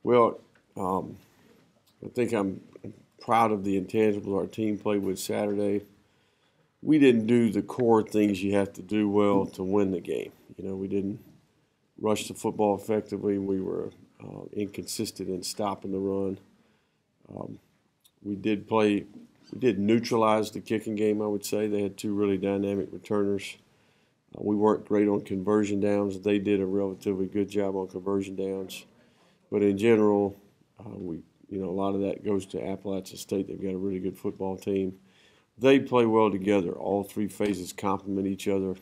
Well, I think I'm proud of the intangibles our team played with Saturday. We didn't do the core things you have to do well to win the game. We didn't rush the football effectively. We were inconsistent in stopping the run. Um, we did neutralize the kicking game, I would say. They had two really dynamic returners. We weren't great on conversion downs. They did a relatively good job on conversion downs. But in general, a lot of that goes to Appalachian State. They've got a really good football team. They play well together. All three phases complement each other.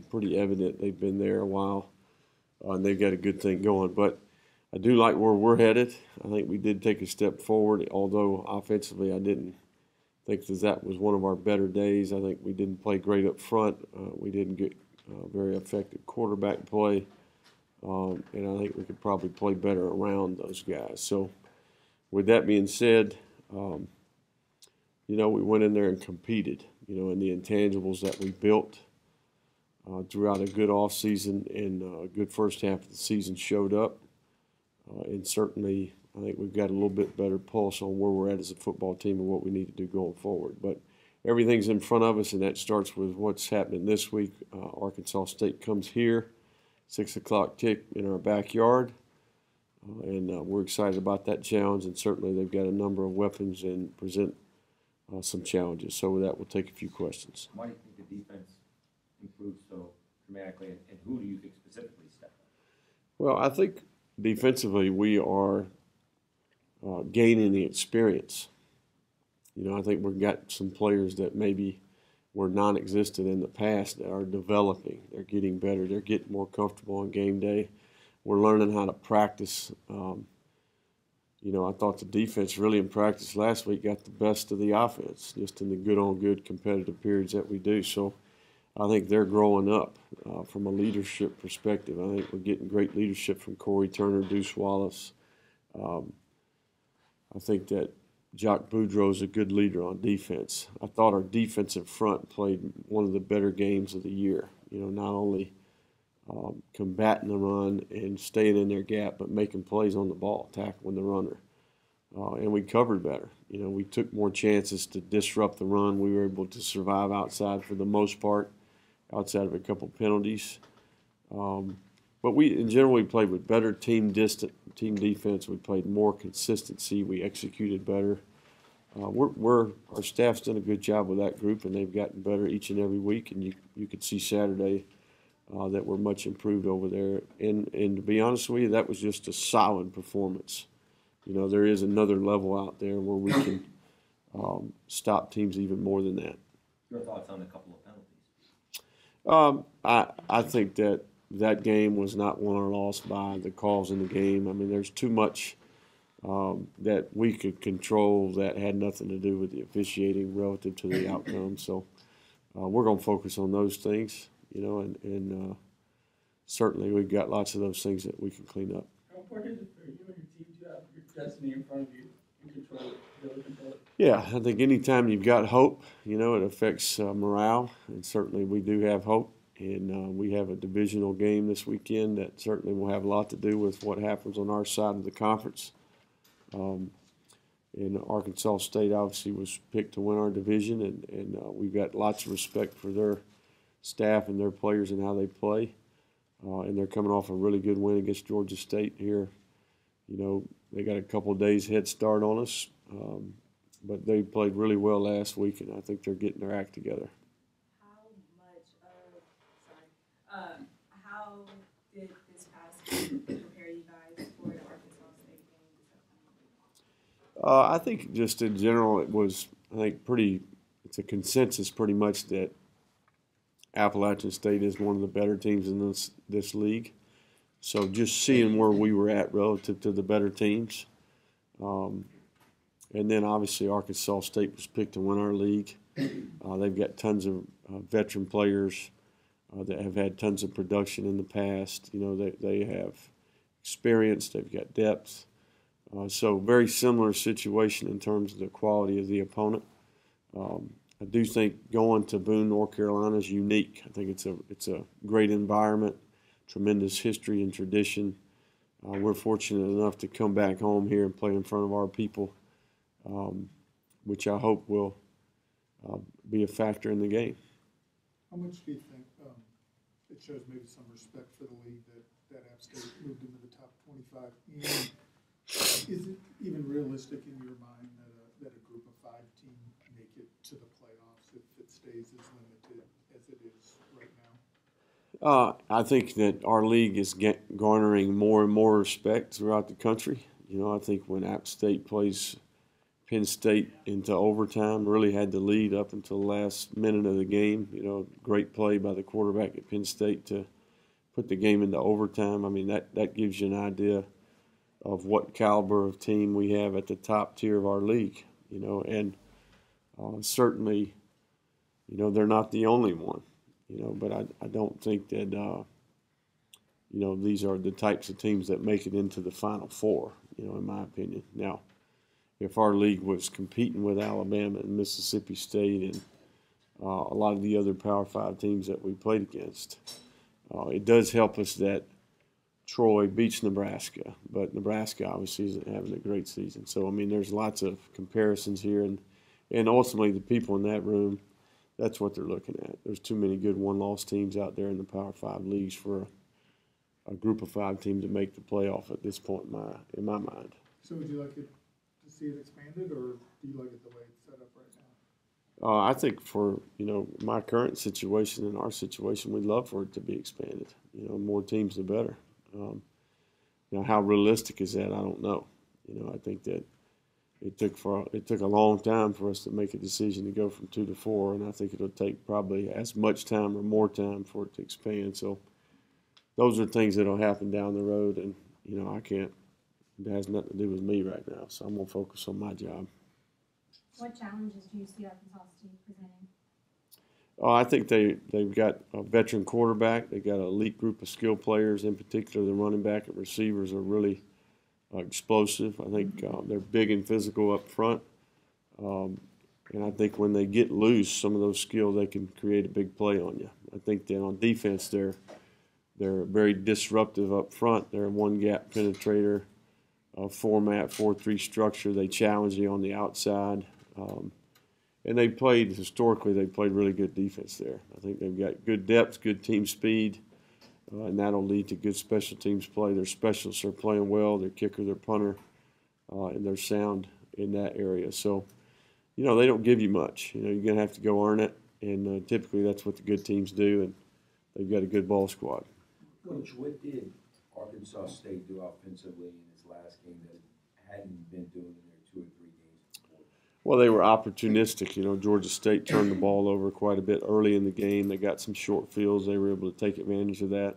Pretty evident they've been there a while, and they've got a good thing going. But I do like where we're headed. I think we did take a step forward, although offensively I didn't think that was one of our better days. I think we didn't play great up front. We didn't get very effective quarterback play. And I think we could probably play better around those guys. So with that being said, we went in there and competed, and the intangibles that we built throughout a good offseason and a good first half of the season showed up. And certainly I think we've got a little bit better pulse on where we're at as a football team and what we need to do going forward. But everything's in front of us, and that starts with what's happening this week. Arkansas State comes here, 6 o'clock kick in our backyard. And we're excited about that challenge, and certainly they've got a number of weapons and present some challenges. So with that, we'll take a few questions. Why do you think the defense improved so dramatically, and who do you think specifically stepped up? Well, I think defensively we are gaining the experience. I think we've got some players that maybe were non-existent in the past that are developing. They're getting better. They're getting more comfortable on game day. We're learning how to practice. I thought the defense really in practice last week got the best of the offense, just in the good-on-good competitive periods that we do. So I think they're growing up from a leadership perspective. I think we're getting great leadership from Corey Turner, Deuce Wallace. I think that Jock Boudreaux's a good leader on defense. I thought our defensive front played one of the better games of the year. Not only combating the run and staying in their gap, but making plays on the ball, tackling the runner. And we covered better. We took more chances to disrupt the run. We were able to survive outside for the most part, outside of a couple penalties. But in general, we played with better team defense. We played more consistency. We executed better. Our staff's done a good job with that group, and they've gotten better each and every week. And you could see Saturday that we're much improved over there. And to be honest with you, that was just a solid performance. There is another level out there where we can stop teams even more than that. Your thoughts on a couple of penalties? I think that game was not won or lost by the calls in the game. I mean, there's too much that we could control that had nothing to do with the officiating relative to the outcome. So we're going to focus on those things, and certainly we've got lots of those things that we can clean up. How important is it for you and your team to have your destiny in front of you and control it? Yeah, I think anytime you've got hope, it affects morale, and certainly we do have hope. And we have a divisional game this weekend that certainly will have a lot to do with what happens on our side of the conference. And Arkansas State obviously was picked to win our division, and we've got lots of respect for their staff and their players and how they play. And they're coming off a really good win against Georgia State here. They got a couple of days head start on us, but they played really well last week, and I think they're getting their act together. How did this past game prepare you guys for the Arkansas State game? I think just in general it was, it's a consensus pretty much that Appalachian State is one of the better teams in this league. So just seeing where we were at relative to the better teams. And then obviously Arkansas State was picked to win our league. They've got tons of veteran players that have had tons of production in the past. They have experience, they've got depth. So very similar situation in terms of the quality of the opponent. I do think going to Boone, North Carolina is unique. I think it's a great environment, tremendous history and tradition. we're fortunate enough to come back home here and play in front of our people, which I hope will be a factor in the game. How much do you think it shows maybe some respect for the league that App State moved into the top 25? And is it even realistic in your mind that a group of 5 team make it to the playoffs if it stays as limited as it is right now? I think that our league is garnering more and more respect throughout the country. You know, I think when App State plays Penn State into overtime, really had the lead up until the last minute of the game. You know, great play by the quarterback at Penn State to put the game into overtime. I mean, that gives you an idea of what caliber of team we have at the top tier of our league. You know, and certainly, you know, they're not the only one. You know, but I don't think that, you know, these are the types of teams that make it into the Final Four, you know, in my opinion. Now, if our league was competing with Alabama and Mississippi State and a lot of the other Power 5 teams that we played against, it does help us that Troy beats Nebraska, but Nebraska obviously isn't having a great season. So, I mean, there's lots of comparisons here, and ultimately the people in that room, that's what they're looking at. There's too many good one-loss teams out there in the Power 5 leagues for a group of 5 teams to make the playoff at this point in my mind. So would you like it to see it expanded, or do you like it the way it's set up right now? I think for, you know, my current situation and our situation, we'd love for it to be expanded. You know, more teams the better. You know, how realistic is that? I don't know. You know, I think that it took a long time for us to make a decision to go from 2 to 4, and I think it'll take probably as much time or more time for it to expand. So those are things that'll happen down the road, and you know, it has nothing to do with me right now. So I'm gonna focus on my job. What challenges do you see Arkansas State presenting? I think they've got a veteran quarterback. They've got an elite group of skill players. In particular, the running back and receivers are really explosive. I think they're big and physical up front. And I think when they get loose, some of those skills, they can create a big play on you. I think that on defense, they're very disruptive up front. They're a one-gap penetrator format, 4-3 structure. They challenge you on the outside. And historically, they played really good defense there. I think they've got good depth, good team speed, and that'll lead to good special teams play. Their specialists are playing well, their kicker, their punter, and they're sound in that area. So, you know, they don't give you much. You know, you're going to have to go earn it, and typically that's what the good teams do, and they've got a good ball squad. Coach, what did Arkansas State do offensively in his last game that it hadn't been doing in their 2 or 3 games before? Well, they were opportunistic. You know, Georgia State turned the ball over quite a bit early in the game. They got some short fields. They were able to take advantage of that.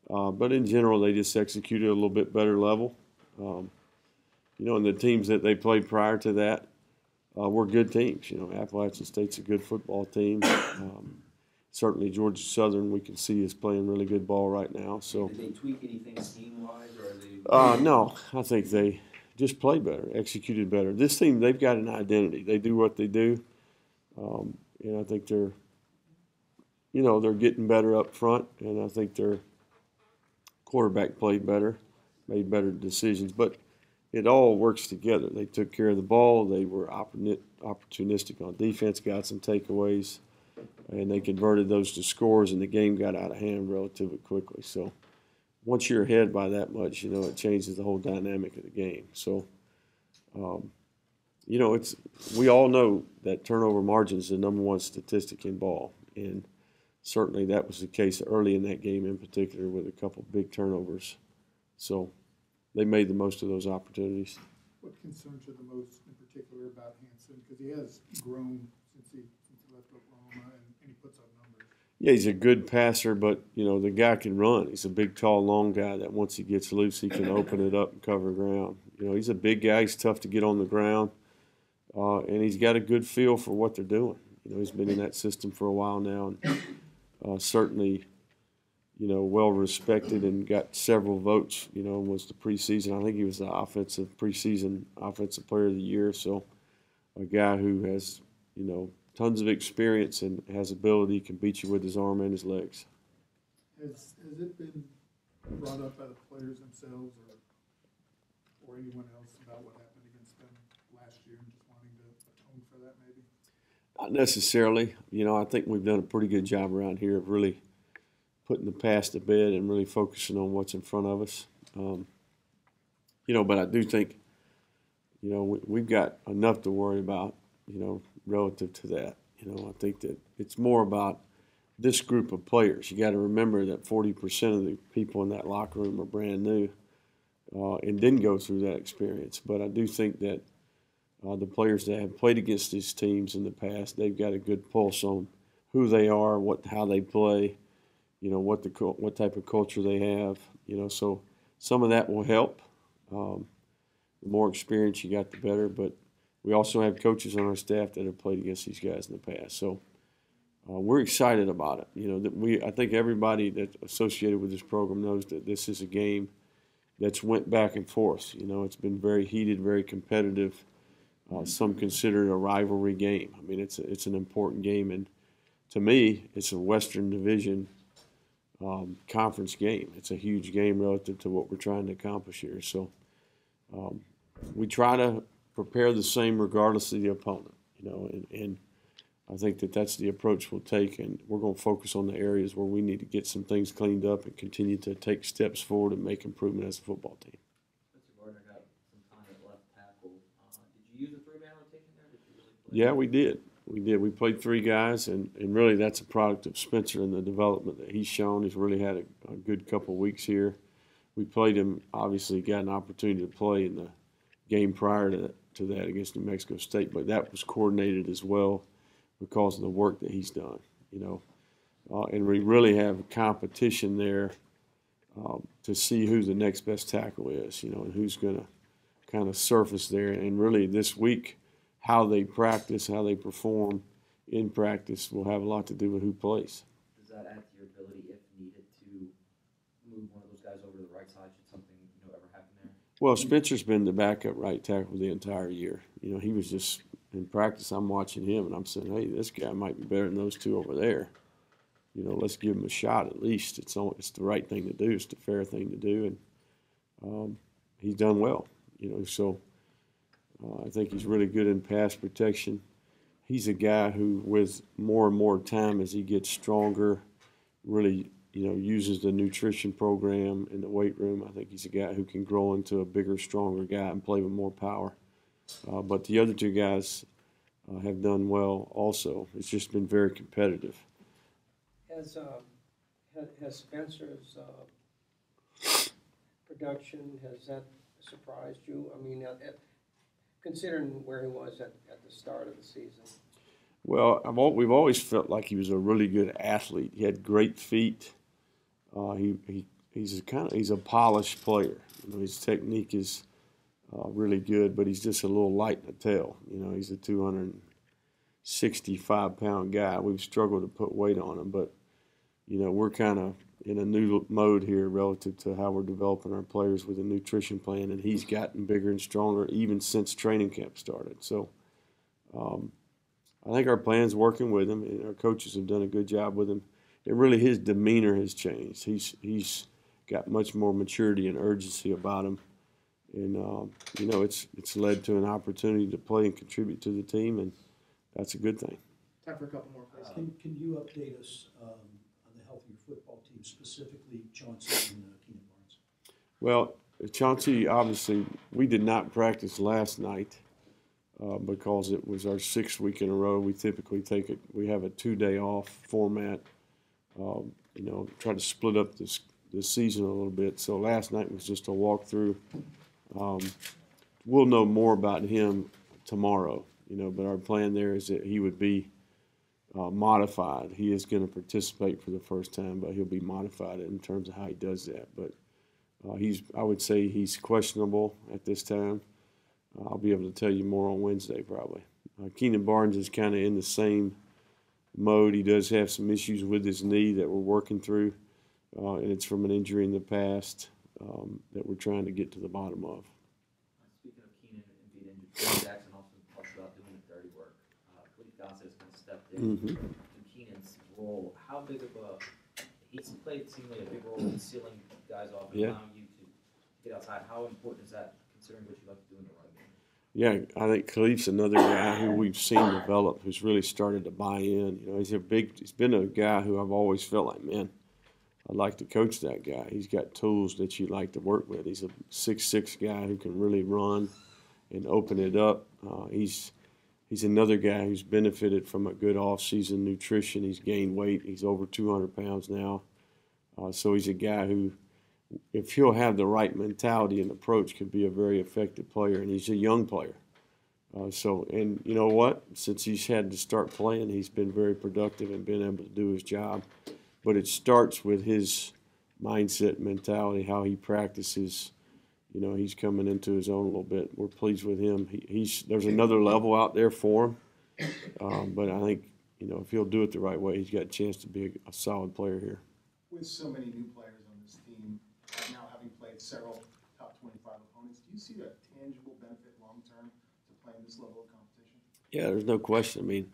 But in general, they just executed a little bit better level. You know, and the teams that they played prior to that were good teams. You know, Appalachian State's a good football team. Certainly, Georgia Southern, we can see, is playing really good ball right now. So, did they tweak anything scheme-wise, or are they? No, I think they just played better, executed better. This team, they've got an identity. They do what they do, and I think they're getting better up front, and I think their quarterback played better, made better decisions. But it all works together. They took care of the ball. They were opportunistic on defense, got some takeaways, and they converted those to scores, and the game got out of hand relatively quickly. So once you're ahead by that much, you know, it changes the whole dynamic of the game. So, you know, we all know that turnover margin is the #1 statistic in ball, and certainly that was the case early in that game in particular with a couple big turnovers. So they made the most of those opportunities. What concerns you the most in particular about Hansen? Because he has grown since he left Oklahoma, and he puts up numbers. Yeah, he's a good passer, but, you know, the guy can run. He's a big, tall, long guy that once he gets loose, he can open it up and cover ground. You know, he's a big guy. He's tough to get on the ground, and he's got a good feel for what they're doing. You know, he's been in that system for a while now, and certainly, you know, well respected and got several votes. You know, was the preseason. I think he was the preseason offensive player of the year. So, a guy who has, you know, tons of experience and has ability, can beat you with his arm and his legs. Has it been brought up by the players themselves, or or anyone else about what happened against them last year and just wanting to atone for that maybe? Not necessarily. I think we've done a pretty good job around here of really putting the past to bed and really focusing on what's in front of us. But I do think, we've got enough to worry about, relative to that. I think that it's more about this group of players. You got to remember that 40% of the people in that locker room are brand new and didn't go through that experience. But I do think that the players that have played against these teams in the past, they've got a good pulse on who they are, how they play, what type of culture they have. So some of that will help. The more experience you got, the better. But we also have coaches on our staff that have played against these guys in the past. So we're excited about it. I think everybody that's associated with this program knows that this is a game that's went back and forth. It's been very heated, very competitive. Some consider it a rivalry game. I mean, it's an important game, and to me, it's a Western Division conference game. It's a huge game relative to what we're trying to accomplish here. So we try to prepare the same regardless of the opponent. And I think that that's the approach we'll take, and we're going to focus on the areas where we need to get some things cleaned up and continue to take steps forward and make improvement as a football team. Mr. Gardner got some time at left tackle. Did you use a three-man rotation there? Did you really play? Yeah, we did. We played three guys, and really that's a product of Spencer and the development that he's shown. He's really had a good couple of weeks here. We played him, obviously got an opportunity to play in the game prior to that against New Mexico State, but that was coordinated as well because of the work that he's done, and we really have competition there to see who the next best tackle is, and who's going to kind of surface there. And really this week, how they practice, how they perform in practice will have a lot to do with who plays. Does that add to your ability, if needed, to move one of those guys over to the right side should something ever happen there? Well, Spencer's been the backup right tackle the entire year. He was just in practice. I'm watching him, and I'm saying, hey, this guy might be better than those two over there. Let's give him a shot at least. It's the right thing to do. It's the fair thing to do, and he's done well. So I think he's really good in pass protection. He's a guy who, with more and more time as he gets stronger, really uses the nutrition program in the weight room. I think he's a guy who can grow into a bigger, stronger guy and play with more power. But the other two guys have done well also. It's just been very competitive. Has Spencer's production, has that surprised you? I mean, considering where he was at the start of the season. Well, we've always felt like he was a really good athlete. He had great feet. He's a polished player. His technique is really good, but he's just a little light in the tail. He's a 265-pound guy. We've struggled to put weight on him, but we're kind of in a new mode here relative to how we're developing our players with a nutrition plan, and he's gotten bigger and stronger even since training camp started. So I think our plan's working with him, and our coaches have done a good job with him. And really his demeanor has changed. He's got much more maturity and urgency about him. And, it's led to an opportunity to play and contribute to the team, and that's a good thing. Time for a couple more, please. Can you update us on the health of your football team, specifically Chauncey and Keenan Barnes? Well, Chauncey, obviously, we did not practice last night because it was our 6th week in a row. We typically we have a 2-day off format, try to split up this season a little bit. So last night was just a walkthrough. We'll know more about him tomorrow, but our plan there is that he would be modified. He is going to participate for the first time, but he'll be modified in terms of how he does that. But I would say he's questionable at this time. I'll be able to tell you more on Wednesday probably. Keenan Barnes is kind of in the same mode. He does have some issues with his knee that we're working through, and it's from an injury in the past that we're trying to get to the bottom of. Speaking of Keenan and being injured, Billy Jackson also talks about doing the dirty work. Billy Gossett has kind of stepped in Keenan's role. How big of he's played seemingly a big role in sealing guys off and allowing you to get outside. How important is that, considering what you like to do in the run game? Yeah, I think Khalif's another guy who we've seen develop, who's really started to buy in. You know, he's been a guy who I've always felt like, man, I'd like to coach that guy. He's got tools that you like to work with. He's a 6'6" guy who can really run and open it up. He's another guy who's benefited from a good off-season nutrition. He's gained weight. He's over 200 pounds now. So he's a guy who, if he'll have the right mentality and approach, could be a very effective player. And he's a young player. And you know what? Since he's had to start playing, he's been very productive and been able to do his job. But it starts with his mindset, mentality, how he practices. You know, he's coming into his own a little bit. We're pleased with him. There's another level out there for him. But I think, you know, if he'll do it the right way, he's got a chance to be a solid player here. With so many new players on this team, now having played several top 25 opponents, do you see a tangible benefit long-term to playing this level of competition? Yeah, there's no question. I mean,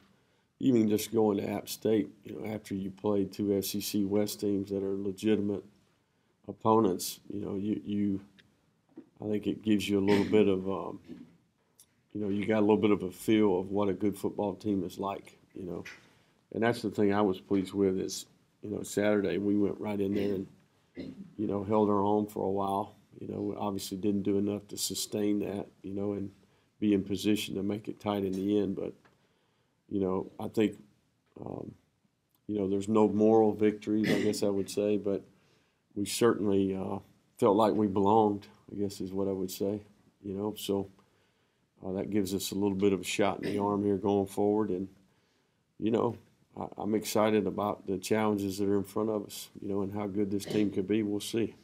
even just going to App State, you know, after you play two SEC West teams that are legitimate opponents, you know, I think it gives you a little bit of, you know, you got a little bit of a feel of what a good football team is like, you know. And that's the thing I was pleased with is, you know, Saturday we went right in there and, you know, held our own for a while. You know, we obviously didn't do enough to sustain that, you know, and be in position to make it tight in the end. But, you know, I think, you know, there's no moral victories, I guess I would say, but we certainly felt like we belonged, I guess is what I would say, you know. So that gives us a little bit of a shot in the arm here going forward. And, you know, I'm excited about the challenges that are in front of us, you know, and how good this team could be. We'll see.